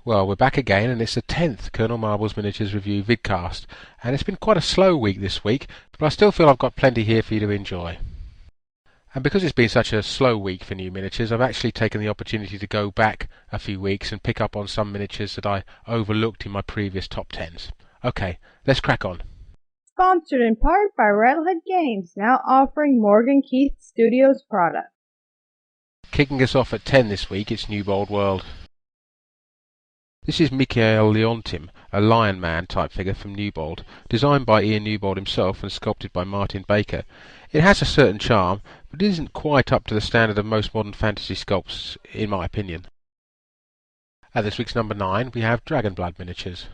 Well, we're back again, and it's the 10th Colonel Marbles Miniatures Review vidcast, and it's been quite a slow week this week, but I still feel I've got plenty here for you to enjoy. And because it's been such a slow week for new miniatures, I've actually taken the opportunity to go back a few weeks and pick up on some miniatures that I overlooked in my previous top 10s. Okay, let's crack on. Sponsored in part by Rattlehead Games, now offering Morgan Keith Studios products. Kicking us off at 10 this week, it's Newbold World. This is Mikhail Leontim, a Lion Man type figure from Newbold, designed by Ian Newbold himself and sculpted by Martin Baker. It has a certain charm, but it isn't quite up to the standard of most modern fantasy sculpts, in my opinion. At this week's number 9, we have Dragonblood miniatures.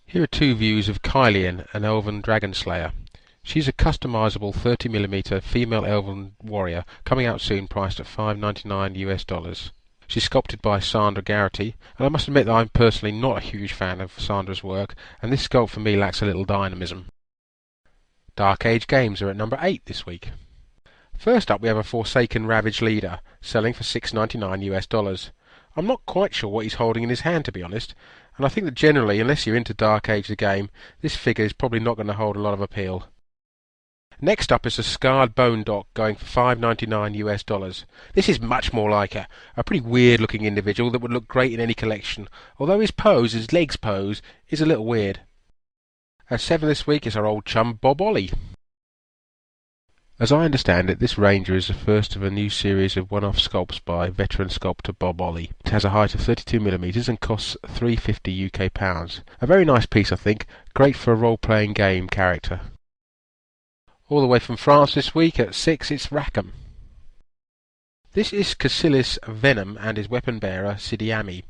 Here are two views of Kylian, an elven dragon slayer. She's a customisable 30mm female elven warrior, coming out soon, priced at $5.99 US. She's sculpted by Sandra Garrity, and I must admit that I'm personally not a huge fan of Sandra's work, and this sculpt for me lacks a little dynamism. Dark Age Games are at number 8 this week. First up we have a Forsaken Ravage Leader, selling for $6.99 US. I'm not quite sure what he's holding in his hand, to be honest, and I think that generally, unless you're into Dark Age the game, this figure is probably not going to hold a lot of appeal. Next up is a Scarred Bone Dock, going for $5.99 US. This is much more like a pretty weird looking individual that would look great in any collection, although his legs pose, is a little weird. At 7 this week is our old chum Bob Ollie. As I understand it, this Ranger is the first of a new series of one-off sculpts by veteran sculptor Bob Ollie. It has a height of 32mm and costs £3.50 UK. A very nice piece, I think, great for a role-playing game character. All the way from France this week at 6 it's Rackham. This is Cassilis Venom and his weapon bearer Sidiami.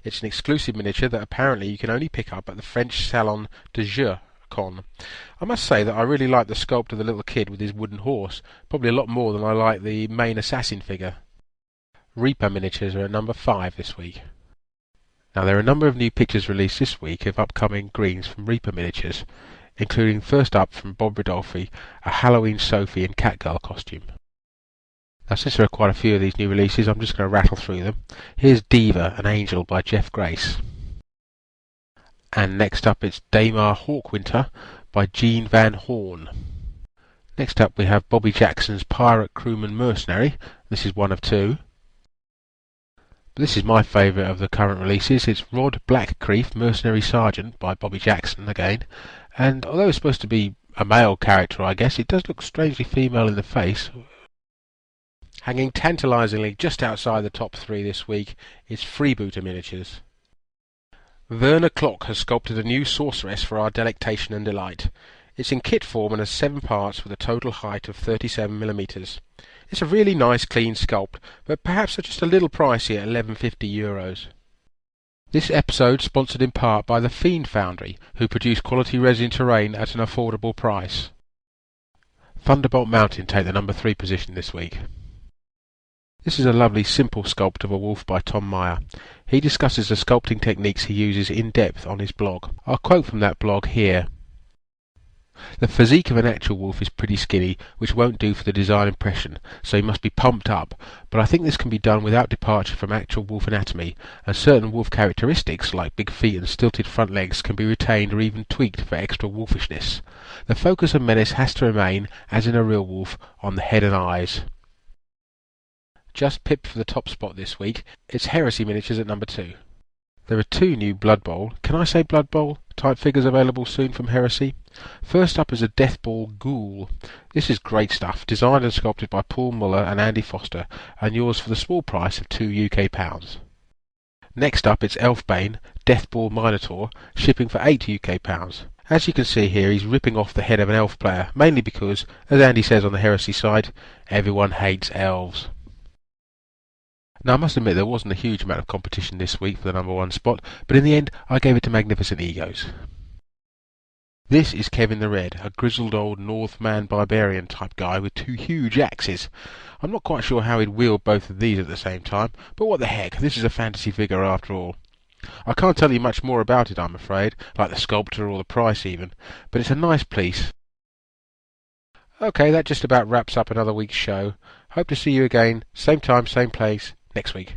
It's an exclusive miniature that apparently you can only pick up at the French Salon de Jeu con. I must say that I really like the sculpt of the little kid with his wooden horse, probably a lot more than I like the main assassin figure. Reaper miniatures are at number 5 this week. Now there are a number of new pictures released this week of upcoming greens from Reaper miniatures, including first up from Bob Ridolfi, a Halloween Sophie in Catgirl costume. Now since there are quite a few of these new releases, I'm just going to rattle through them. Here's Diva, an Angel by Jeff Grace. And next up it's Daymar Hawkwinter by Gene Van Horn. Next up we have Bobby Jackson's Pirate Crewman Mercenary. This is one of two. But this is my favourite of the current releases. It's Rod Blackcreef, Mercenary Sergeant by Bobby Jackson again. And although it's supposed to be a male character, I guess, it does look strangely female in the face. Hanging tantalisingly just outside the top 3 this week is Freebooter miniatures. Werner Klock has sculpted a new sorceress for our delectation and delight. It's in kit form and has 7 parts with a total height of 37mm. It's a really nice clean sculpt, but perhaps just a little pricey at €11.50. This episode sponsored in part by the Fiend Foundry, who produce quality resin terrain at an affordable price. Thunderbolt Mountain take the number 3 position this week. This is a lovely simple sculpt of a wolf by Tom Meyer. He discusses the sculpting techniques he uses in depth on his blog. I'll quote from that blog here. The physique of an actual wolf is pretty skinny, which won't do for the design impression, so he must be pumped up, but I think this can be done without departure from actual wolf anatomy, and certain wolf characteristics, like big feet and stilted front legs, can be retained or even tweaked for extra wolfishness. The focus of menace has to remain, as in a real wolf, on the head and eyes. Just pipped for the top spot this week, it's Heresy miniatures at number 2. There are 2 new Blood Bowl, can I say Blood Bowl, type figures available soon from Heresy. First up is a Deathball Ghoul. This is great stuff, designed and sculpted by Paul Muller and Andy Foster, and yours for the small price of £2 UK. Next up it's Elfbane, Deathball Minotaur, shipping for £8 UK. As you can see here, he's ripping off the head of an elf player, mainly because, as Andy says on the Heresy site, everyone hates elves. Now I must admit there wasn't a huge amount of competition this week for the number 1 spot, but in the end I gave it to Magnificent Egos. This is Kevin the Red, a grizzled old Northman barbarian type guy with 2 huge axes. I'm not quite sure how he'd wield both of these at the same time, but what the heck, this is a fantasy figure after all. I can't tell you much more about it, I'm afraid, like the sculptor or the price even, but it's a nice piece. Okay, that just about wraps up another week's show. Hope to see you again, same time, same place, next week.